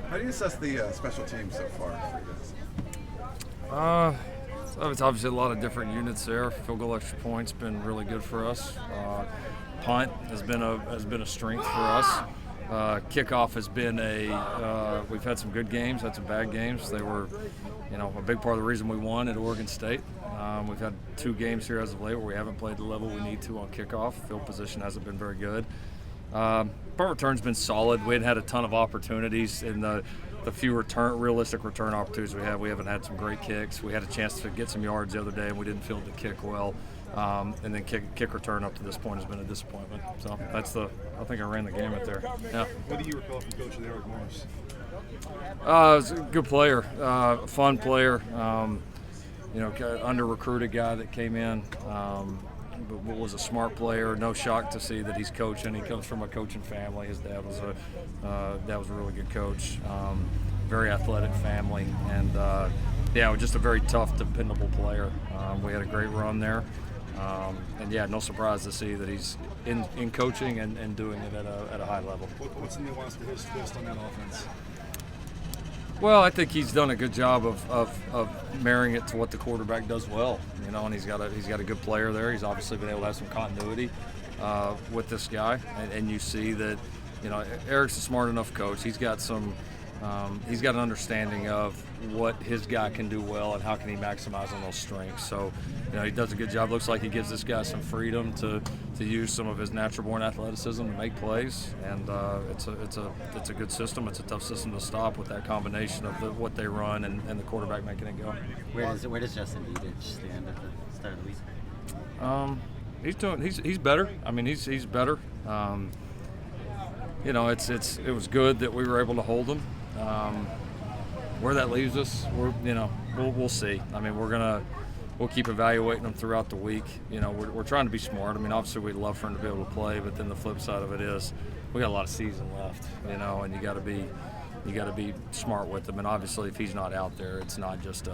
How do you assess the special teams so far for you guys? So it's obviously a lot of different units there. Field goal extra points been really good for us. Punt has been a strength for us. Kickoff has been we've had some good games, had some bad games. They were, a big part of the reason we won at Oregon State. We've had 2 games here as of late where we haven't played the level we need to on kickoff. Field position hasn't been very good. Punt return's been solid. We hadn't had a ton of opportunities in the few realistic return opportunities we have. We haven't had some great kicks. We had a chance to get some yards the other day, and we didn't field the kick well. And then kick return up to this point has been a disappointment. So I think I ran the gamut there. Yeah. What do you recall from Coach Eric Morris? Was a good player, fun player. Under-recruited guy that came in. But was a smart player. No shock to see that he's coaching. He comes from a coaching family. His dad was a really good coach. Very athletic family, and just a very tough, dependable player. We had a great run there, no surprise to see that he's in coaching and doing it at a high level. What's the nuance to his twist on that offense? Well, I think he's done a good job of marrying it to what the quarterback does well, and he's got a good player there. He's obviously been able to have some continuity with this guy, and you see that, Eric's a smart enough coach. He's got an understanding of what his guy can do well and how can he maximize on those strengths. So, he does a good job. Looks like he gives this guy some freedom to use some of his natural-born athleticism to make plays, and it's a good system. It's a tough system to stop with that combination of what they run and the quarterback making it go. Where does Justin Edich stand at the start of the week? He's better. I mean, he's better. It was good that we were able to hold him. Where that leaves us, we'll see. I mean, we'll keep evaluating them throughout the week. We're trying to be smart. I mean, obviously we'd love for him to be able to play, but then the flip side of it is we got a lot of season left. And you got to be smart with him. And obviously, if he's not out there, it's not just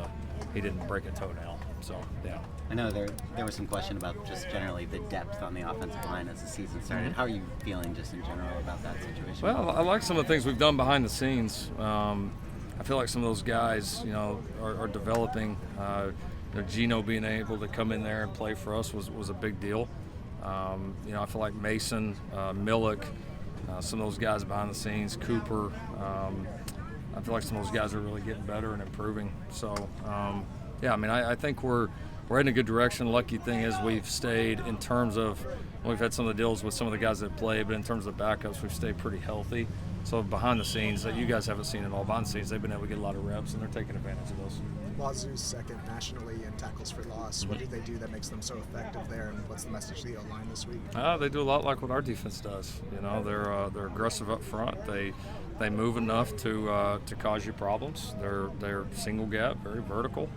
he didn't break a toenail. So yeah. I know there was some question about just generally the depth on the offensive line as the season started. How are you feeling just in general about that situation? Well, I like some of the things we've done behind the scenes. I feel like some of those guys, are developing. Gino being able to come in there and play for us was a big deal. I feel like Mason, Millick, some of those guys behind the scenes, Cooper. I feel like some of those guys are really getting better and improving. So, I think we're in a good direction. Lucky thing is we've stayed in terms of we've had some of the deals with some of the guys that play, but in terms of the backups, we've stayed pretty healthy. So behind the scenes, that you guys haven't seen it all. Behind the scenes, they've been able to get a lot of reps, and they're taking advantage of those. Wazoo's second nationally in tackles for loss. What do they do that makes them so effective there, and what's the message to the O-line this week? They do a lot like what our defense does. They're aggressive up front. They move enough to cause you problems. They're single gap, very vertical,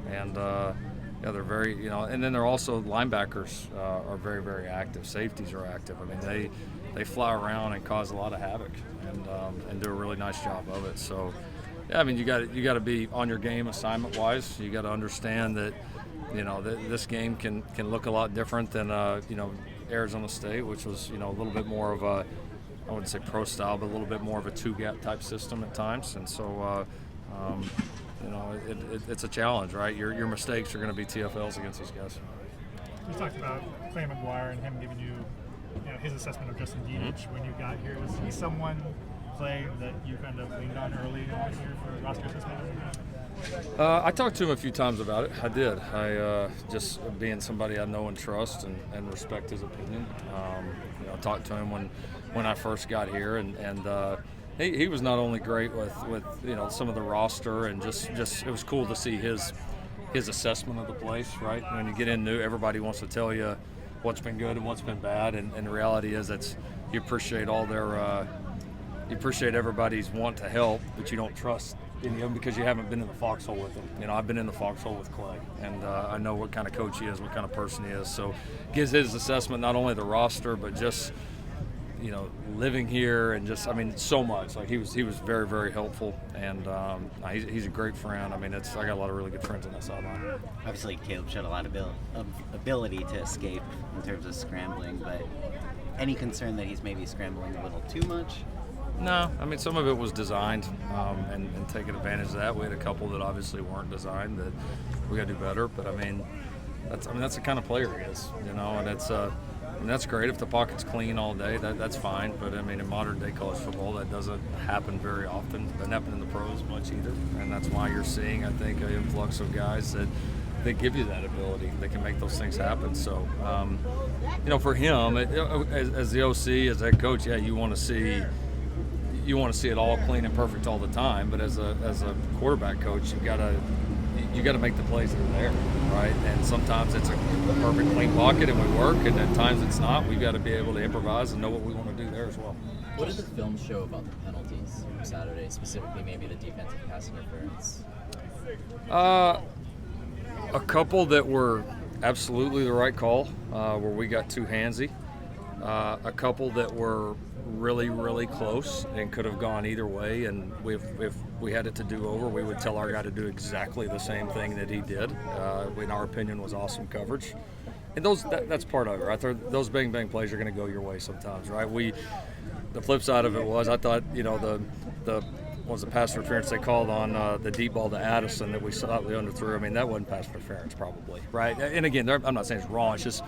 they're very and then they're also linebackers are very, very active. Safeties are active. I mean they fly around and cause a lot of havoc and do a really nice job of it. So. Yeah, I mean, you got to be on your game assignment-wise. You got to understand that, this game can look a lot different than, Arizona State, which was, a little bit more of a, I wouldn't say pro style, but a little bit more of a two-gap type system at times. And so, it's a challenge, right? Your mistakes are going to be TFLs against these guys. You talked about Clay McGuire and him giving you, his assessment of Justin Edich when you got here. Was he someone play that you kind of leaned on early on here for roster assessment? I talked to him a few times about it. I did. I just being somebody I know and trust and respect his opinion. I talked to him when I first got here, and he was not only great with some of the roster and just it was cool to see his assessment of the place. Right, when you get in new, everybody wants to tell you what's been good and what's been bad, and the reality is you appreciate all their. You appreciate everybody's want to help, but you don't trust any of them because you haven't been in the foxhole with them. I've been in the foxhole with Clay, and I know what kind of coach he is, what kind of person he is. So gives his assessment not only the roster, but just, living here and just, so much. Like he was very, very helpful, and he's a great friend. I got a lot of really good friends on that sideline. Obviously, Caleb showed a lot of ability to escape in terms of scrambling, but any concern that he's maybe scrambling a little too much? No, I mean some of it was designed and taking advantage of that. We had a couple that obviously weren't designed that we got to do better. But I mean that's the kind of player he is, you know, and and that's great if the pocket's clean all day. That's fine. But I mean in modern day college football that doesn't happen very often. Doesn't happen in the pros much either, and that's why you're seeing I think an influx of guys that give you that ability. They can make those things happen. So, you know, for him, as the OC, as head coach, yeah, you want to see it all clean and perfect all the time. But as a quarterback coach, you gotta make the plays that are there, right? And sometimes it's a perfect clean pocket and we work, and at times it's not. We've got to be able to improvise and know what we want to do there as well. What did the film show about the penalties from Saturday, specifically maybe the defensive pass interference? A couple that were absolutely the right call, where we got too handsy. A couple that were really, really close and could have gone either way. And if we had it to do over, we would tell our guy to do exactly the same thing that he did. In our opinion, was awesome coverage. And that's part of it, right? Those bang plays are going to go your way sometimes, right? The flip side of it was I thought, you know, the pass interference they called on the deep ball to Addison that we slightly underthrew. I mean, that wasn't pass interference probably, right? And again, I'm not saying it's wrong. It's just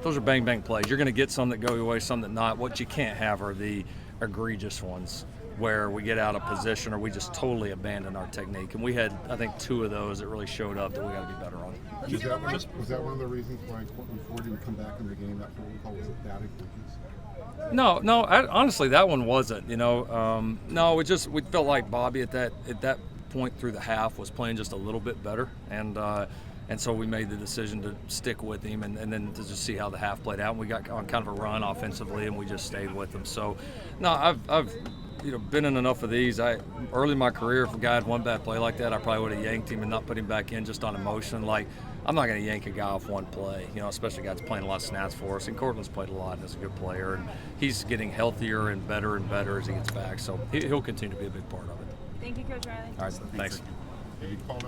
those are bang plays. You're going to get some that go your way, some that not. What you can't have are the egregious ones where we get out of position or we just totally abandon our technique. And we had, I think, 2 of those that really showed up that we got to be better on. Was that one of the reasons why Courtland Ford would come back in the game after what we call was it that egregious? No. Honestly, that one wasn't. You know, no. We felt like Bobby at that point through the half was playing just a little bit better, and so we made the decision to stick with him and then to just see how the half played out. And we got on kind of a run offensively, and we just stayed with him. So, no, I've been in enough of these. Early in my career, if a guy had one bad play like that, I probably would have yanked him and not put him back in just on emotion. Like, I'm not going to yank a guy off one play, you know, especially a guy that's playing a lot of snaps for us. And Cortland's played a lot and is a good player, and he's getting healthier and better as he gets back. So he'll continue to be a big part of it. Thank you, Coach Riley. All right, thanks. He called